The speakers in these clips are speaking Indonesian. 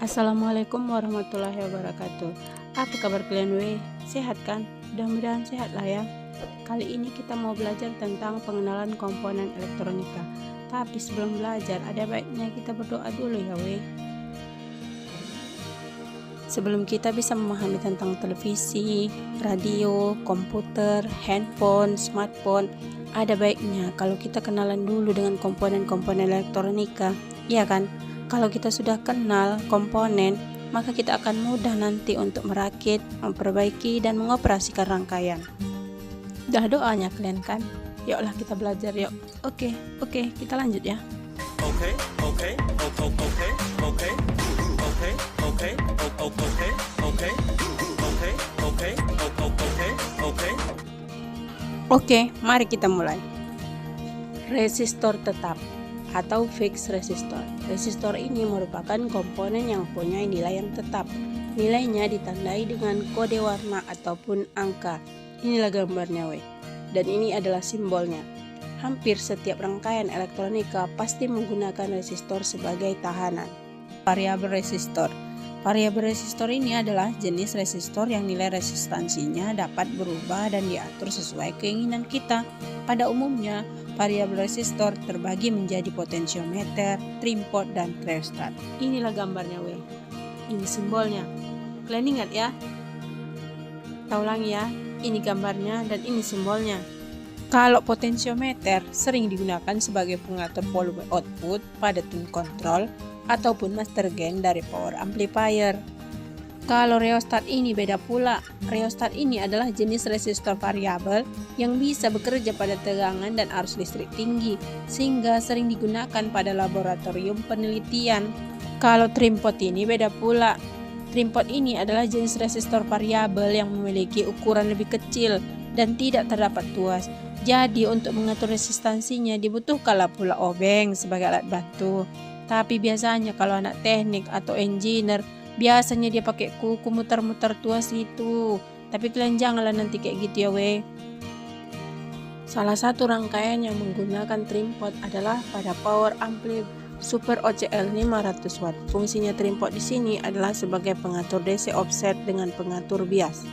Assalamualaikum warahmatullahi wabarakatuh. Apa kabar kalian Sehat kan? Mudah-mudahan sehat lah ya. Kali ini kita mau belajar tentang pengenalan komponen elektronika. Tapi sebelum belajar ada baiknya kita berdoa dulu ya Sebelum kita bisa memahami tentang televisi, radio, komputer, handphone, smartphone, ada baiknya kalau kita kenalan dulu dengan komponen-komponen elektronika, iya kan? Kalau kita sudah kenal komponen, maka kita akan mudah nanti untuk merakit, memperbaiki, dan mengoperasikan rangkaian. Udah doanya kalian kan? Yuklah kita belajar yuk. Oke, kita lanjut ya. Oke. Oke, mari kita mulai. Resistor tetap atau fixed resistor. Resistor ini merupakan komponen yang punya nilai yang tetap. Nilainya ditandai dengan kode warna ataupun angka. Inilah gambarnya dan ini adalah simbolnya. Hampir setiap rangkaian elektronika pasti menggunakan resistor sebagai tahanan. Variabel resistor. Variabel resistor ini adalah jenis resistor yang nilai resistansinya dapat berubah dan diatur sesuai keinginan kita. Pada umumnya, variabel resistor terbagi menjadi potensiometer, trimpot, dan rheostat. Inilah gambarnya Ini simbolnya. Kalian ingat ya? Kita ulangi ya. Ini gambarnya dan ini simbolnya. Kalau potensiometer sering digunakan sebagai pengatur volume output pada tune control ataupun master gain dari power amplifier. Kalau rheostat ini beda pula. Rheostat ini adalah jenis resistor variabel yang bisa bekerja pada tegangan dan arus listrik tinggi, sehingga sering digunakan pada laboratorium penelitian. Kalau trimpot ini beda pula. Trimpot ini adalah jenis resistor variabel yang memiliki ukuran lebih kecil dan tidak terdapat tuas. Jadi untuk mengatur resistansinya dibutuhkanlah pula obeng sebagai alat bantu. Tapi biasanya kalau anak teknik atau engineer, biasanya dia pakai kuku muter-muter tuas itu. Tapi kalian janganlah nanti kayak gitu ya Salah satu rangkaian yang menggunakan trimpot adalah pada power ampli Super OCL 500 watt. Fungsinya trimpot di sini adalah sebagai pengatur DC offset dengan pengatur bias.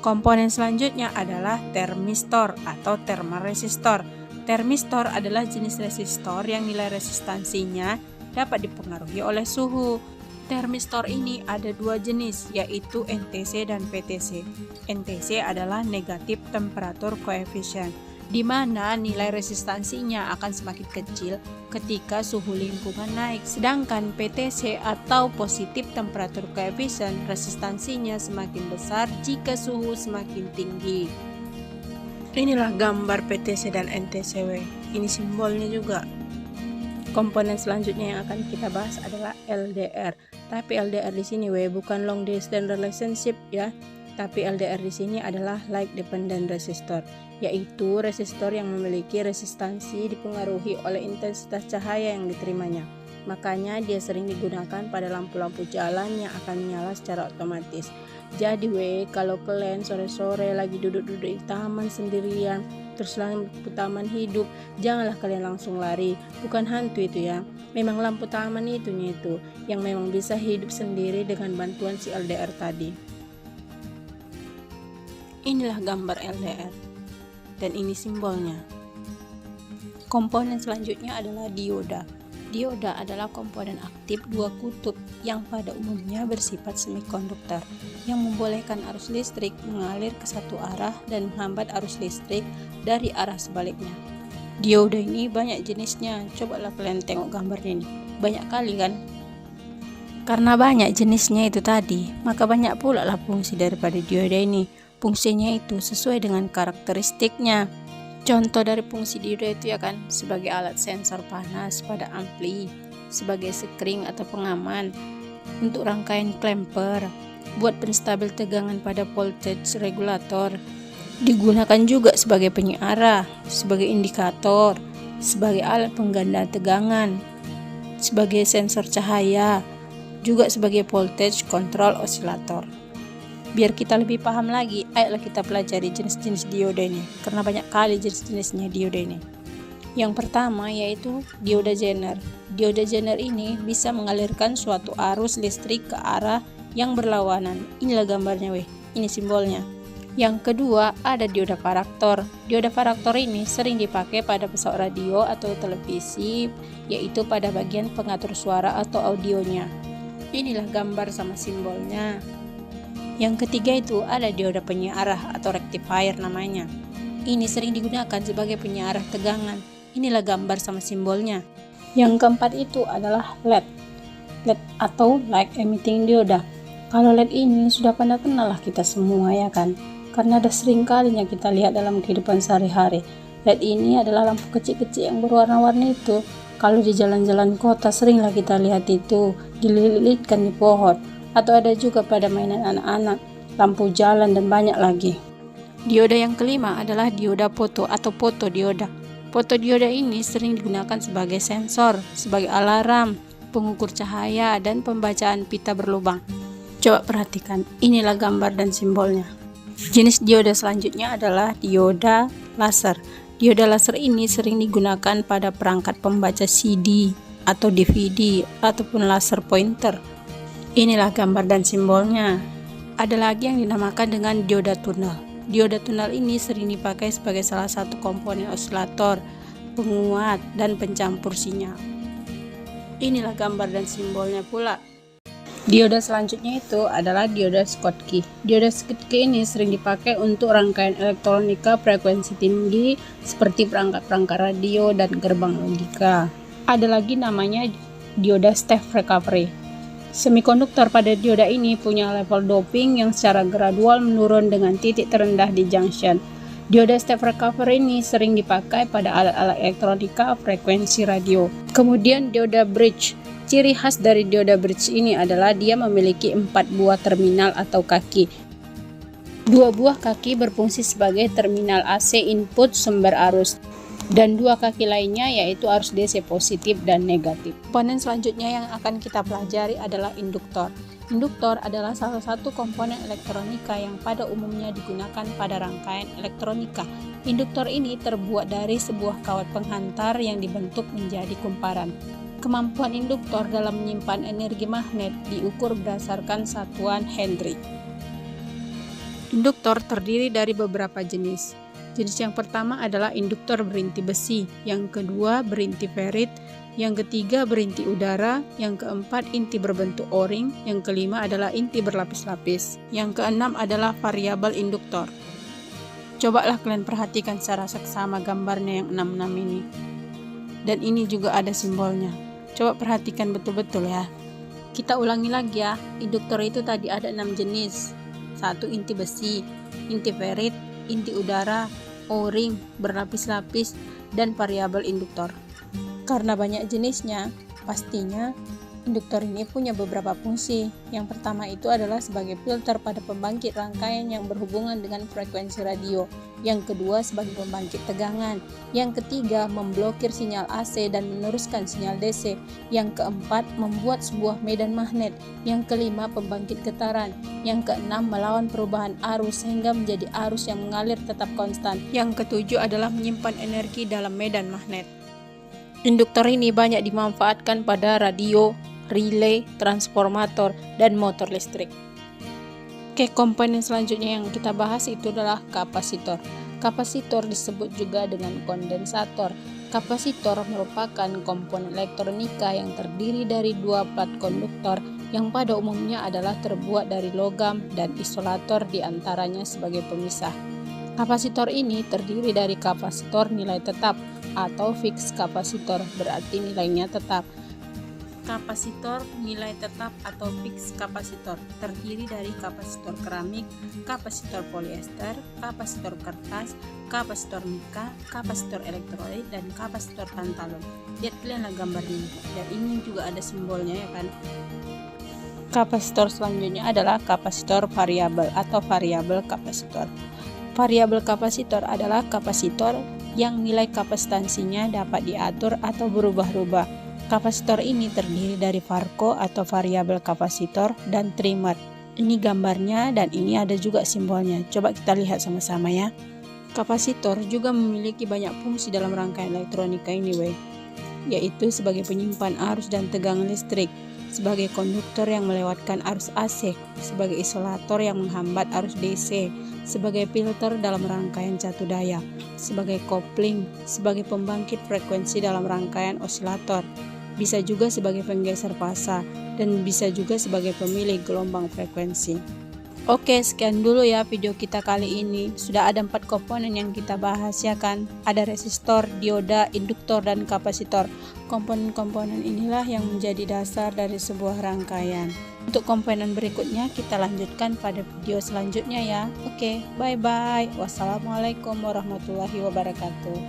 Komponen selanjutnya adalah termistor atau thermal resistor. Termistor adalah jenis resistor yang nilai resistansinya dapat dipengaruhi oleh suhu. Termistor ini ada dua jenis, yaitu NTC dan PTC. NTC adalah negatif temperatur coefficient, di mana nilai resistansinya akan semakin kecil ketika suhu lingkungan naik. Sedangkan PTC atau positif temperatur coefficient, resistansinya semakin besar jika suhu semakin tinggi. Inilah gambar PTC dan NTC Ini simbolnya juga. Komponen selanjutnya yang akan kita bahas adalah LDR. Tapi LDR di sini bukan long distance relationship ya. Tapi LDR di sini adalah light dependent resistor, yaitu resistor yang memiliki resistansi dipengaruhi oleh intensitas cahaya yang diterimanya. Makanya dia sering digunakan pada lampu-lampu jalan yang akan menyala secara otomatis. Jadi kalau kalian sore-sore lagi duduk-duduk di taman sendirian, terus lampu taman hidup, janganlah kalian langsung lari. Bukan hantu itu ya. Memang lampu taman itu yang memang bisa hidup sendiri dengan bantuan si LDR tadi. Inilah gambar LDR dan ini simbolnya. Komponen selanjutnya adalah dioda. Dioda adalah komponen aktif dua kutub yang pada umumnya bersifat semikonduktor yang membolehkan arus listrik mengalir ke satu arah dan menghambat arus listrik dari arah sebaliknya. Dioda ini banyak jenisnya. Cobalah kalian tengok gambarnya ini. Banyak kali kan? Karena banyak jenisnya itu tadi, maka banyak pula lah fungsi daripada dioda ini. Fungsinya itu sesuai dengan karakteristiknya. Contoh dari fungsi dioda itu ya kan, sebagai alat sensor panas pada ampli, sebagai sekring atau pengaman, untuk rangkaian clamper, buat penstabil tegangan pada voltage regulator, digunakan juga sebagai penyiarah, sebagai indikator, sebagai alat pengganda tegangan, sebagai sensor cahaya, juga sebagai voltage control oscillator. Biar kita lebih paham lagi, ayolah kita pelajari jenis-jenis dioda ini, karena banyak kali jenis-jenisnya dioda ini. Yang pertama yaitu dioda Zener. Dioda Zener ini bisa mengalirkan suatu arus listrik ke arah yang berlawanan. Inilah gambarnya ini simbolnya. Yang kedua ada dioda paraktor. Dioda paraktor ini sering dipakai pada pesawat radio atau televisi, yaitu pada bagian pengatur suara atau audionya. Inilah gambar sama simbolnya. Yang ketiga itu ada dioda penyiarah atau rectifier namanya. Ini sering digunakan sebagai penyiarah tegangan. Inilah gambar sama simbolnya. Yang keempat itu adalah LED. LED atau light emitting dioda. Kalau LED ini sudah pada kenal lah kita semua ya kan. Karena ada sering kalinya kita lihat dalam kehidupan sehari-hari. LED ini adalah lampu kecil-kecil yang berwarna-warni itu. Kalau di jalan-jalan kota seringlah kita lihat itu dililitkan di pohon. Atau ada juga pada mainan anak-anak, lampu jalan dan banyak lagi. Dioda yang kelima adalah dioda foto atau fotodioda. Fotodioda ini sering digunakan sebagai sensor, sebagai alarm, pengukur cahaya, dan pembacaan pita berlubang. Coba perhatikan, inilah gambar dan simbolnya. Jenis dioda selanjutnya adalah dioda laser. Dioda laser ini sering digunakan pada perangkat pembaca CD atau DVD ataupun laser pointer. Inilah gambar dan simbolnya. Ada lagi yang dinamakan dengan dioda tunnel. Dioda tunnel ini sering dipakai sebagai salah satu komponen osilator, penguat, dan pencampur sinyal. Inilah gambar dan simbolnya pula. Dioda selanjutnya itu adalah dioda Schottky. Dioda Schottky ini sering dipakai untuk rangkaian elektronika frekuensi tinggi seperti perangkat-perangkat radio dan gerbang logika. Ada lagi namanya dioda step recovery. Semikonduktor pada dioda ini punya level doping yang secara gradual menurun dengan titik terendah di junction. Dioda step recovery ini sering dipakai pada alat-alat elektronika frekuensi radio. Kemudian dioda bridge. Ciri khas dari dioda bridge ini adalah dia memiliki 4 buah terminal atau kaki. 2 buah kaki berfungsi sebagai terminal AC input sumber arus. Dan 2 kaki lainnya yaitu arus DC positif dan negatif. Komponen selanjutnya yang akan kita pelajari adalah induktor. Induktor adalah salah satu komponen elektronika yang pada umumnya digunakan pada rangkaian elektronika. Induktor ini terbuat dari sebuah kawat penghantar yang dibentuk menjadi kumparan. Kemampuan induktor dalam menyimpan energi magnet diukur berdasarkan satuan Henry. Induktor terdiri dari beberapa jenis. Jenis yang pertama adalah induktor berinti besi, yang kedua berinti ferit, yang ketiga berinti udara, yang keempat inti berbentuk O-ring, yang kelima adalah inti berlapis-lapis, yang keenam adalah variabel induktor. Cobalah kalian perhatikan secara seksama gambarnya yang 66 ini. Dan ini juga ada simbolnya. Coba perhatikan betul-betul ya. Kita ulangi lagi ya. Induktor itu tadi ada 6 jenis. 1 inti besi, inti ferit, inti udara, O-ring, berlapis-lapis, dan variabel induktor. Karena banyak jenisnya, pastinya induktor ini punya beberapa fungsi. Yang pertama itu adalah sebagai filter pada pembangkit rangkaian yang berhubungan dengan frekuensi radio. Yang kedua sebagai pembangkit tegangan. Yang ketiga memblokir sinyal AC dan meneruskan sinyal DC. Yang keempat membuat sebuah medan magnet. Yang kelima pembangkit getaran. Yang keenam melawan perubahan arus sehingga menjadi arus yang mengalir tetap konstan. Yang ketujuh adalah menyimpan energi dalam medan magnet. Induktor ini banyak dimanfaatkan pada radio, relay, transformator, dan motor listrik. Oke, komponen selanjutnya yang kita bahas itu adalah kapasitor. Kapasitor disebut juga dengan kondensator. Kapasitor merupakan komponen elektronika yang terdiri dari 2 plat konduktor yang pada umumnya adalah terbuat dari logam dan isolator diantaranya sebagai pemisah. Kapasitor ini terdiri dari kapasitor nilai tetap atau fix kapasitor, berarti nilainya tetap. Kapasitor nilai tetap atau fix kapasitor terdiri dari kapasitor keramik, kapasitor polyester, kapasitor kertas, kapasitor mika, kapasitor elektrolit, dan kapasitor tantalum. Lihat kalian gambar ini, dan ini juga ada simbolnya ya kan. Kapasitor selanjutnya adalah kapasitor variabel atau variabel kapasitor. Variabel kapasitor adalah kapasitor yang nilai kapasitansinya dapat diatur atau berubah-ubah. Kapasitor ini terdiri dari varco atau variabel kapasitor dan trimmer. Ini gambarnya dan ini ada juga simbolnya. Coba kita lihat sama-sama ya. Kapasitor juga memiliki banyak fungsi dalam rangkaian elektronika ini, yaitu sebagai penyimpan arus dan tegangan listrik, sebagai konduktor yang melewatkan arus AC, sebagai isolator yang menghambat arus DC, sebagai filter dalam rangkaian catu daya, sebagai kopling, sebagai pembangkit frekuensi dalam rangkaian osilator, bisa juga sebagai penggeser fasa, dan bisa juga sebagai pemilih gelombang frekuensi. Oke, sekian dulu ya video kita kali ini. Sudah ada 4 komponen yang kita bahas ya kan. Ada resistor, dioda, induktor, dan kapasitor. Komponen-komponen inilah yang menjadi dasar dari sebuah rangkaian. Untuk komponen berikutnya kita lanjutkan pada video selanjutnya ya. Oke, bye-bye. Wassalamualaikum warahmatullahi wabarakatuh.